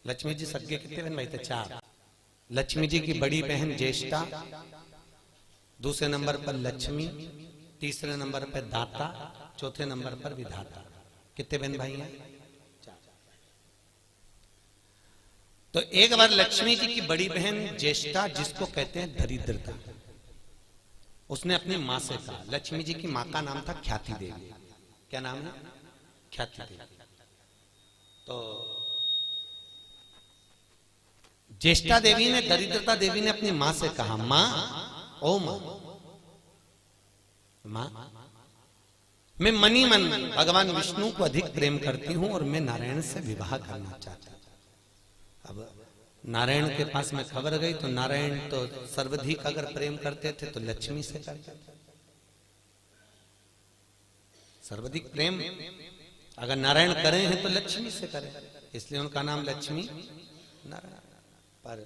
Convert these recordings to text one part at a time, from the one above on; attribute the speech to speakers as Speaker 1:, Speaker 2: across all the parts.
Speaker 1: लक्ष्मी जी सगे कितने बहन भाई थे? 4। लक्ष्मी जी की बड़ी बहन ज्येष्ठा, दूसरे नंबर पर लक्ष्मी, तीसरे नंबर पर दाता, चौथे नंबर पर विधाता। कितने बहन भाई हैं? 4। तो एक बार लक्ष्मी जी की बड़ी बहन ज्येष्ठा, जिसको कहते हैं दरिद्रता, उसने अपनी मां से कहा, लक्ष्मी जी की मां का नाम था ख्याति देवी। क्या नाम है? ख्याति देवी। तो ज्येष्ठा देवी ने, दरिद्रता देवी ने अपनी मां से कहा, मां, ओ मां, मां, मैं मनी मन भगवान विष्णु को अधिक प्रेम करती हूं और मैं नारायण से विवाह करना चाहती हूं। अब नारायण के पास में खबर गई तो नारायण तो सर्वाधिक अगर प्रेम करते थे तो लक्ष्मी से करते थे। सर्वाधिक प्रेम अगर नारायण करें हैं तो लक्ष्मी से करें, इसलिए उनका नाम लक्ष्मी नारायण। पर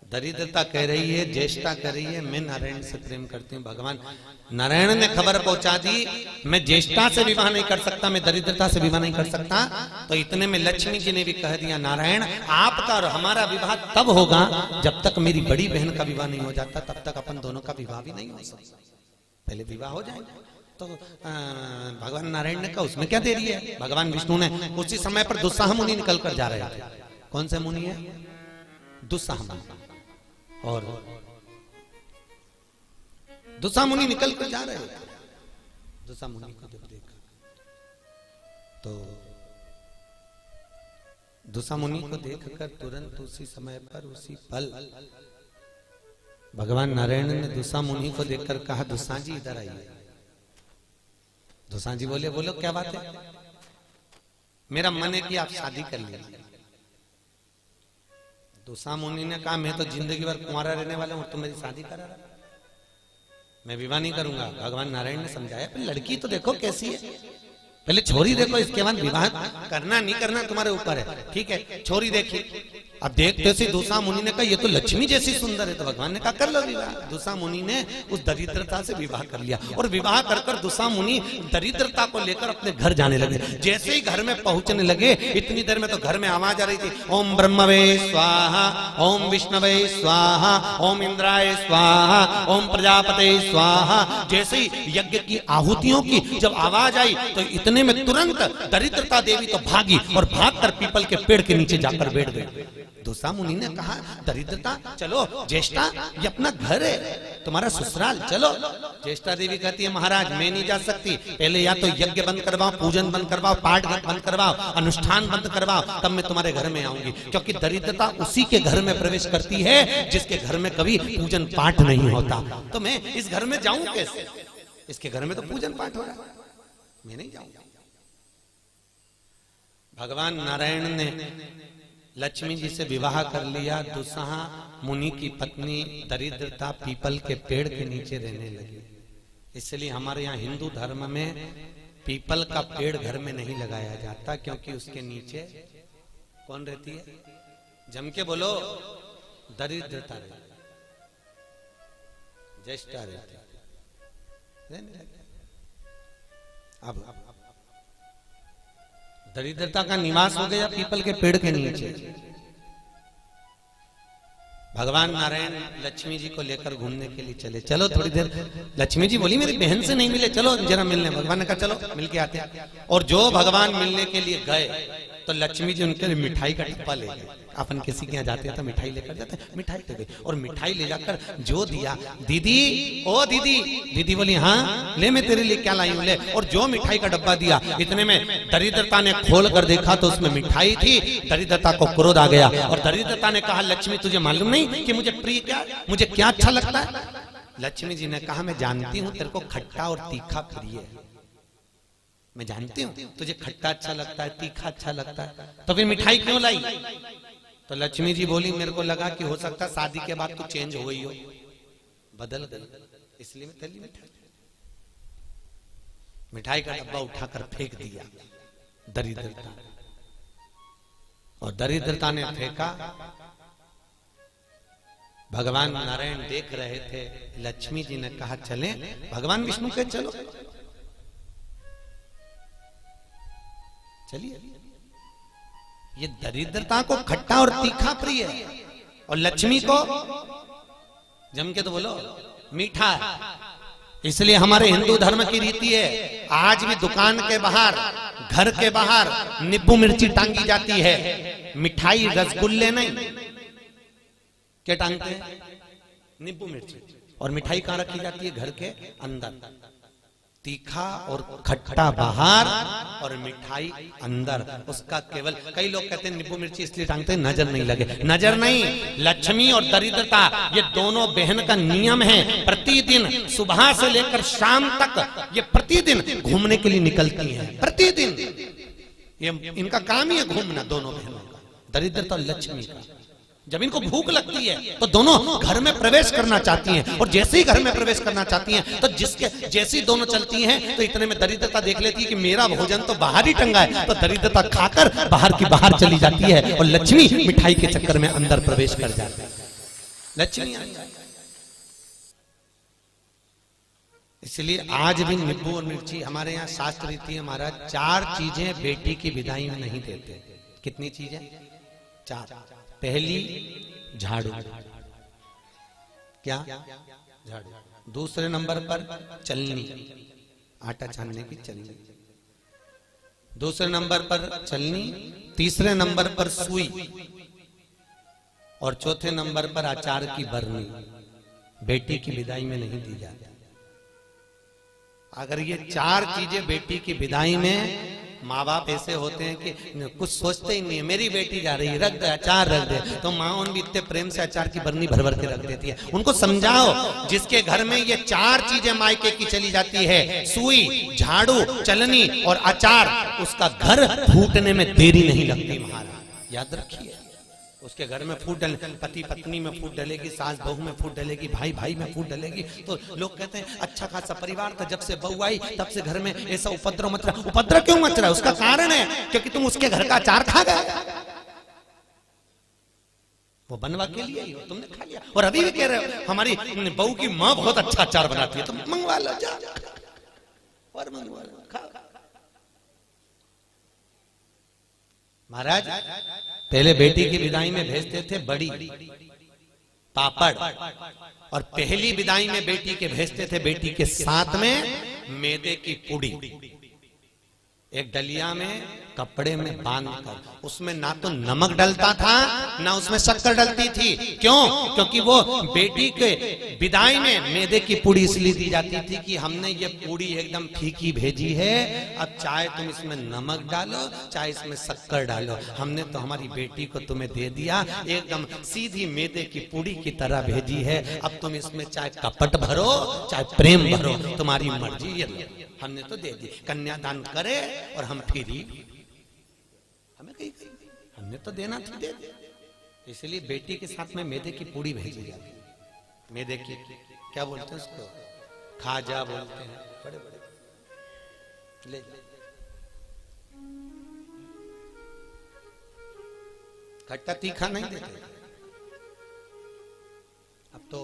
Speaker 1: दरिद्रता कह रही है, ज्येष्ठा कह रही है, मैं नारायण से प्रेम करती हूँ। भगवान नारायण ने खबर पहुंचा दी, मैं ज्येष्ठा से विवाह नहीं कर सकता, मैं दरिद्रता से विवाह नहीं कर सकता। तो इतने में लक्ष्मी जी ने भी कह दिया, नारायण आपका और हमारा विवाह तब होगा जब तक मेरी बड़ी बहन का विवाह नहीं हो जाता, तब तक अपन दोनों का विवाह भी नहीं हो सकता। पहले विवाह हो जाएगा। तो भगवान नारायण ने कहा, उसमें क्या देरी है? भगवान विष्णु ने उसी समय पर दुस्साह मुनि निकल कर जा रहे थे। कौन से मुनि है? दुस्साह मुनि। और दुस्साह मुनि निकल कर जा रहे थे। दुस्साह मुनि को जब देखा तो दुस्साह मुनि को देखकर तुरंत उसी समय पर, उसी पल भगवान नारायण ने दुस्साह मुनि को देखकर कहा, दुस्साह जी इधर आइए। दुस्साह जी बोले, बोलो क्या बात है? मेरा मन है कि आप शादी कर लीजिए। दुस्साह मुनि ने कहा, मैं तो जिंदगी भर कुंवारा रहने वाला हूं, तुम मेरी शादी करा रहा, मैं विवाह नहीं करूंगा। भगवान नारायण ने समझाया, लड़की तो देखो कैसी है, पहले छोरी देखो, इसके बाद विवाह करना नहीं करना तुम्हारे ऊपर है। ठीक है, छोरी देखी। अब देखते सी दुस्साह मुनि ने कहा, ये तो लक्ष्मी जैसी सुंदर है। तो भगवान ने कहा, कर लो विवाह। दुस्साह मुनि ने उस दरिद्रता से विवाह कर लिया और विवाह कर कर दुस्साह मुनि दरिद्रता को लेकर अपने घर जाने लगे। जैसे ही घर में पहुंचने लगे, इतनी देर में तो घर में आवाज आ रही थी, ओम ब्रह्मवे स्वाहा, ओम विष्णवे स्वाहा, ओम इंद्राय स्वाहा, ओम प्रजापते स्वाहा। जैसे ही यज्ञ की आहुतियों की जब आवाज आई तो इतने में तुरंत दरिद्रता देवी तो भागी और भागकर पीपल के पेड़ के नीचे जाकर बैठ गई। दुस्साह मुनि ने कहा, दरिद्रता चलो, ज्येष्ठा ये अपना घर है, तुम्हारा ससुराल, चलो। ज्येष्ठा देवी कहती है, महाराज मैं नहीं जा सकती, पहले या तो यज्ञ बंद करवाओ, पूजन बंद करवाओ, पाठ बंद करवाओ, अनुष्ठान बंद करवाओ, तब मैं तुम्हारे घर में आऊंगी। क्योंकि दरिद्रता उसी के घर में प्रवेश करती है जिसके घर में कभी पूजन पाठ नहीं होता। तो मैं इस घर में जाऊं कैसे? इसके घर में तो पूजन पाठ हो रहा है, मैं नहीं जाऊंगा। भगवान नारायण ने लक्ष्मी जी से विवाह कर लिया। दुस्साह मुनि की पत्नी दरिद्रता पीपल के पेड़ के नीचे रहने लगी। इसलिए हमारे यहाँ हिंदू धर्म में पीपल का पेड़ घर में नहीं लगाया जाता, क्योंकि उसके नीचे कौन रहती है? जम के बोलो, दरिद्रता रहती, ज्येष्ठा रहती। अब दरिद्रता का निवास हो गया पीपल के पेड़ के नीचे। भगवान नारायण लक्ष्मी जी को लेकर घूमने के लिए चले। चलो थोड़ी देर। लक्ष्मी जी बोली, मेरी बहन से नहीं मिले, चलो जरा मिलने। भगवान ने कहा, चलो मिल के आते हैं। और जो भगवान मिलने के लिए गए तो लक्ष्मी जी उनके लिए मिठाई का डब्बा ले गए। अपन किसी के यहाँ जाते हैं तो मिठाई लेकर जाते हैं, मिठाई ले गई। और मिठाई ले जाकर जो दिया, दीदी ओ दीदी, दीदी बोली, हाँ ले, मैं तेरे लिए क्या लाई हूं, ले। और जो मिठाई का डब्बा दिया, इतने में दरिद्रता ने खोल कर देखा तो उसमें मिठाई थी। दरिद्रता को क्रोध आ गया और दरिद्रता ने कहा, लक्ष्मी तुझे मालूम नहीं कि मुझे प्रिय क्या, मुझे क्या अच्छा लगता है? लक्ष्मी जी ने कहा, मैं जानती हूँ तेरे को खट्टा और तीखा प्रिय है, मैं जानती हूँ तुझे खट्टा अच्छा लगता है, तीखा अच्छा लगता है, तो फिर मिठाई क्यों लाई? तो लक्ष्मी जी बोली, मेरे को लगा कि हो सकता है शादी के बाद तू चेंज हो गई हो, बदल गई, इसलिए मैं तेरी मिठाई। मिठाई का डब्बा उठाकर फेंक दिया दरिद्रता, और दरिद्रता ने फेंका। भगवान नारायण देख रहे थे। लक्ष्मी जी ने कहा, चलें? भगवान विष्णु के चलो, चलिए। ये दरिद्रता को खट्टा और तीखा प्रिय है, और लक्ष्मी को जम के तो बोलो मीठा है। इसलिए हमारे हिंदू धर्म की रीति है, आज भी दुकान के बाहर, घर के बाहर नींबू मिर्ची टांगी जाती है, मिठाई रसगुल्ले नहीं। क्या टांगते हैं? नींबू मिर्ची। और मिठाई कहां रखी जाती है? घर के अंदर। तीखा और खट्टा बाहर और मिठाई अंदर। उसका केवल, कई लोग कहते हैं नींबू मिर्ची इसलिए टांगते हैं नजर नहीं लगे। नजर नहीं, लक्ष्मी और दरिद्रता ये दोनों बहन का नियम है। प्रतिदिन सुबह से लेकर शाम तक ये प्रतिदिन घूमने के लिए निकलती हैं। प्रतिदिन ये इनका काम ही है घूमना, दोनों बहनों का, दरिद्रता और लक्ष्मी का। जब इनको भूख लगती है तो दोनों घर में प्रवेश करना चाहती हैं, और जैसे ही घर में प्रवेश करना चाहती हैं तो जिसके जैसी दोनों चलती हैं तो इतने में दरिद्रता देख लेती है कि मेरा भोजन तो बाहर ही टंगा है, तो दरिद्रता खाकर बाहर की बाहर चली जाती है, और लक्ष्मी मिठाई के चक्कर में अंदर प्रवेश कर जाती है। लक्ष्मी इसलिए आज भी नींबू और मिर्ची, हमारे यहाँ शास्त्र रीति है महाराज, 4 चीजें बेटी की विदाई में नहीं देते। कितनी चीजें? 4। पहली झाड़ू। क्या? झाड़ू। दूसरे नंबर पर चलनी, आटा छानने की चलनी। दूसरे नंबर पर चलनी, तीसरे नंबर पर सुई, और चौथे नंबर पर अचार की बरनी। बेटी की विदाई में नहीं दी जाती। अगर ये 4 चीजें बेटी की विदाई में, माँ बाप ऐसे होते हैं कि कुछ सोचते ही नहीं है, मेरी बेटी जा रही है, रख दे अचार रख दे, तो माँ उन भी इतने प्रेम से अचार की बरनी भर भर के रख देती है। उनको समझाओ, जिसके घर में ये 4 चीजें मायके की चली जाती है, सुई, झाड़ू, चलनी और अचार, उसका घर फूटने में देरी नहीं लगती महाराज, याद रखिए। उसके घर में फूट डले, पति पत्नी में फूट डलेगी, सास बहू में फूट डलेगी, भाई भाई में फूट डलेगी, तो लोग कहते हैं अच्छा खासा परिवार था, जब से बहू आई तब से घर में ऐसा उपद्रव मच रहा। उपद्रव क्यों मच रहा है? उसका कारण है क्योंकि तुम उसके घर का अचार खा गए। वो बनवा के लिए ही हो, तुमने खा लिया। और अभी भी कह रहे हो हमारी बहू की माँ बहुत अच्छा अचार बनाती है, तो मंगवा लो, जा और मंगवा लो, खा। महाराज पहले बेटी की विदाई में भेजते थे बड़ी, पापड़, और पहली विदाई में बेटी के भेजते थे बेटी के साथ में मैदे की पूड़ी, एक डलिया में कपड़े में बांधकर। उसमें ना तो नमक डलता था ना उसमें शक्कर डलती थी। क्यों? क्योंकि वो बेटी के विदाई में मैदे की पूड़ी इसलिए दी जाती थी कि हमने ये पूड़ी एकदम फीकी भेजी है, अब चाहे तुम इसमें नमक डालो चाहे इसमें शक्कर डालो, हमने तो हमारी बेटी को तुम्हें दे दिया, एकदम सीधी मैदे की पूड़ी की तरह भेजी है। अब तुम इसमें चाहे कपट भरो चाहे प्रेम भरो, तुम्हारी मर्जी, हमने तो दे दी। कन्यादान करे और हम फिरी, हमें कहीं हमने तो देना था, दे दे। इसलिए बेटी के साथ में मैदे की पूड़ी भेजी जाती है। मैदे की क्या बोलते हैं उसको? खाजा बोलते हैं, बड़े बड़े ले। खट्टा तीखा नहीं देते। अब तो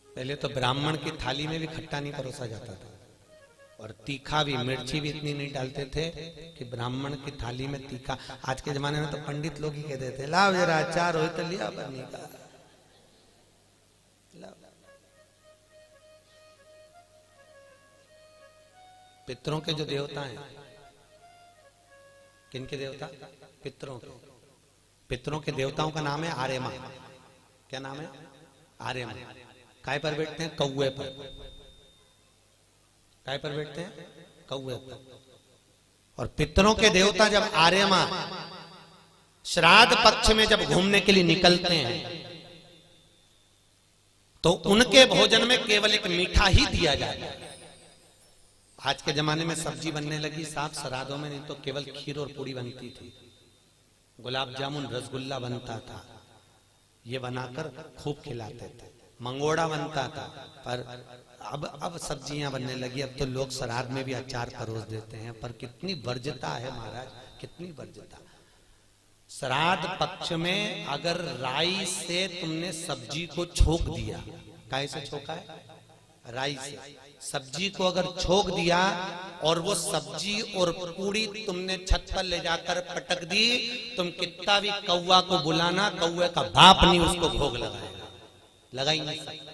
Speaker 1: पहले तो ब्राह्मण की थाली में भी खट्टा नहीं परोसा जाता था, और तीखा भी, मिर्ची भी इतनी नहीं डालते थे कि ब्राह्मण की थाली में तीखा। आज के जमाने में तो पंडित लोग ही कह देते लाओ जरा अचार हो तो लिया बनी का। पितरों के जो देवता हैं, किनके देवता? पितरों के। पितरों के देवताओं का नाम है आर्यमा। क्या नाम है? आर्यमा। काय पर बैठते हैं? कौए पर। काय पर बैठते हैं? कौए पर। और पितरों के देवता जब आर्यमा श्राद्ध पक्ष में जब घूमने के लिए निकलते हैं तो उनके भोजन में केवल एक मीठा ही दिया जाता है। आज के जमाने में सब्जी बनने लगी साफ श्राद्धों में, नहीं तो केवल खीर और पूरी बनती थी, गुलाब जामुन रसगुल्ला बनता था, ये बनाकर खूब खिलाते थे, मंगोड़ा बनता था। पर अब सब्जियां बनने लगी, अब तो लोग श्राद्ध में भी अचार परोस देते हैं। पर कितनी वर्ज्यता है महाराज, कितनी वर्ज्यता। श्राद्ध पक्ष में अगर राई से तुमने सब्जी को छोक दिया, काहे से छोका है? राई से सब्जी को अगर छोक दिया और वो सब्जी और पूड़ी तुमने छत पर ले जाकर पटक दी, तुम कितना भी कौवा को बुलाना, कौवे का बाप नहीं उसको भोग लगाएगा, लगा ही नहीं सकता।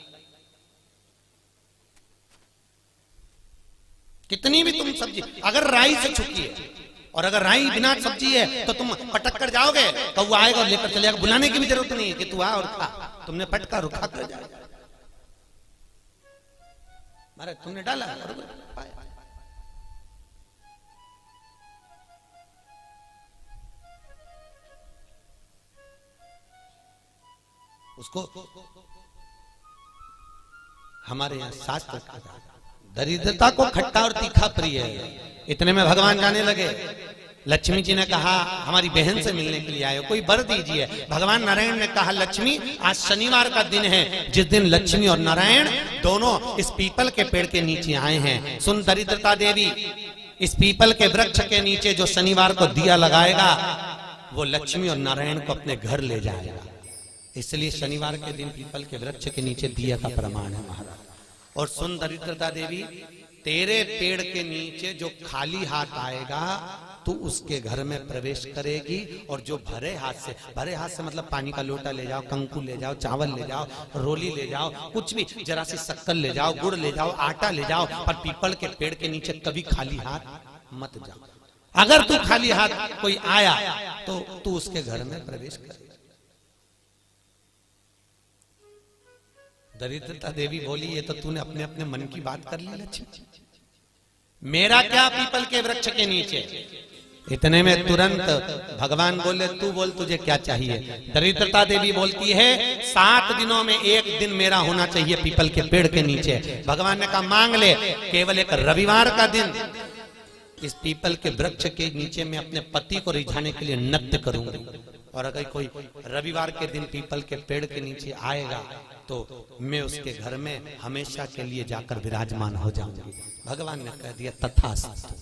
Speaker 1: कितनी भी तुम सब्जी अगर राई से छुकी है और अगर राई बिना सब्जी है तो तुम पटक कर जाओगे, कौवा आएगा और लेकर चले जाएगा, बुलाने की भी जरूरत नहीं है कि तू आ और खा, तुमने पटका रुखा कर जाएगा। अरे तुमने डाला उसको। हमारे यहाँ शास्त्र दरिद्रता को खट्टा और तीखा प्रिय है। इतने में भगवान जाने लगे। लक्ष्मी जी ने कहा हमारी बहन से मिलने के लिए आए हो, कोई वर दीजिए। भगवान नारायण ने कहा लक्ष्मी आज शनिवार का दिन है, जिस दिन लक्ष्मी और नारायण दोनों इस पीपल के पेड़ के नीचे आए हैं। सुन दरिद्रता देवी, इस पीपल के वृक्ष के नीचे जो शनिवार को दिया लगाएगा वो लक्ष्मी और नारायण को अपने घर ले जाएगा। इसलिए शनिवार के दिन पीपल के वृक्ष के नीचे दिया का प्रमाण है महाराज। और सुन दरिद्रता देवी, तेरे पेड़ के नीचे जो खाली हाथ आएगा तू उसके घर में प्रवेश करेगी, और जो भरे हाथ से मतलब पानी का लोटा ले जाओ, कंकु ले जाओ, चावल ले जाओ, रोली ले जाओ, कुछ भी, जरा सी शक्कर ले जाओ, गुड़ ले जाओ, आटा ले जाओ, पर पीपल के पेड़ के नीचे कभी खाली हाथ मत जाओ। अगर तू खाली हाथ कोई आया तो तू उसके घर में प्रवेश कर। दरिद्रता देवी बोली ये तो तूने अपने अपने मन की बात कर ली लक्ष्मी, मेरा क्या पीपल के वृक्ष के नीचे। इतने में तुरंत भगवान बोले तू बोल तुझे क्या चाहिए। दरिद्रता देवी बोलती है 7 दिनों में एक दिन मेरा होना चाहिए पीपल के पेड़ के नीचे। भगवान ने कहा मांग ले, केवल एक रविवार का दिन इस पीपल के वृक्ष के नीचे मैं अपने पति को रिझाने के लिए नृत्य करूंगी, और अगर कोई रविवार के दिन पीपल के पेड़ के नीचे आएगा तो मैं उसके घर में हमेशा के लिए जाकर विराजमान हो जाऊंगी। भगवान ने कह दिया तथास्तु,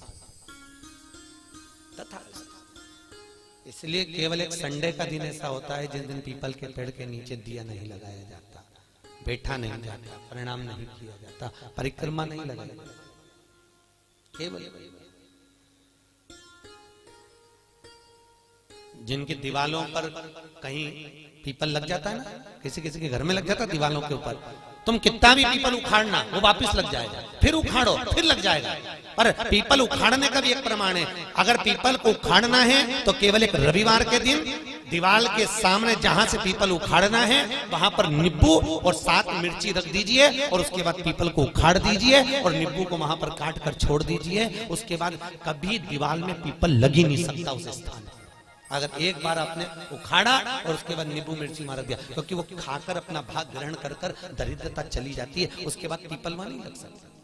Speaker 1: तथास्तु। इसलिए केवल एक संडे का दिन ऐसा होता है जिस दिन पीपल के पेड़ के नीचे दिया नहीं लगाया जाता, बैठा नहीं जाता, प्रणाम नहीं किया जाता, परिक्रमा नहीं लगाई जाती। केवल जिनकी दीवालों पर कहीं पीपल लग जाता है ना, किसी किसी के घर में लग जाता है दीवालों के ऊपर, तुम कितना भी पीपल उखाड़ना वो वापस लग जाएगा, फिर उखाड़ो फिर लग जाएगा। पर पीपल उखाड़ने का भी एक प्रमाण है। अगर पीपल को उखाड़ना है तो केवल एक रविवार के दिन दीवाल के सामने जहां से पीपल उखाड़ना है वहां पर नींबू और 7 मिर्ची रख दीजिए, और उसके बाद पीपल को उखाड़ दीजिए और नींबू को वहां पर काट कर छोड़ दीजिए। उसके बाद कभी दीवाल में पीपल लग ही नहीं सकता उस स्थान पर। अगर एक बार आपने उखाड़ा और उसके बाद नींबू मिर्ची मार दिया, क्योंकि वो खाकर अपना भाग ग्रहण कर कर दरिद्रता चली जाती है, उसके बाद पीपल वहां नहीं लग सकता।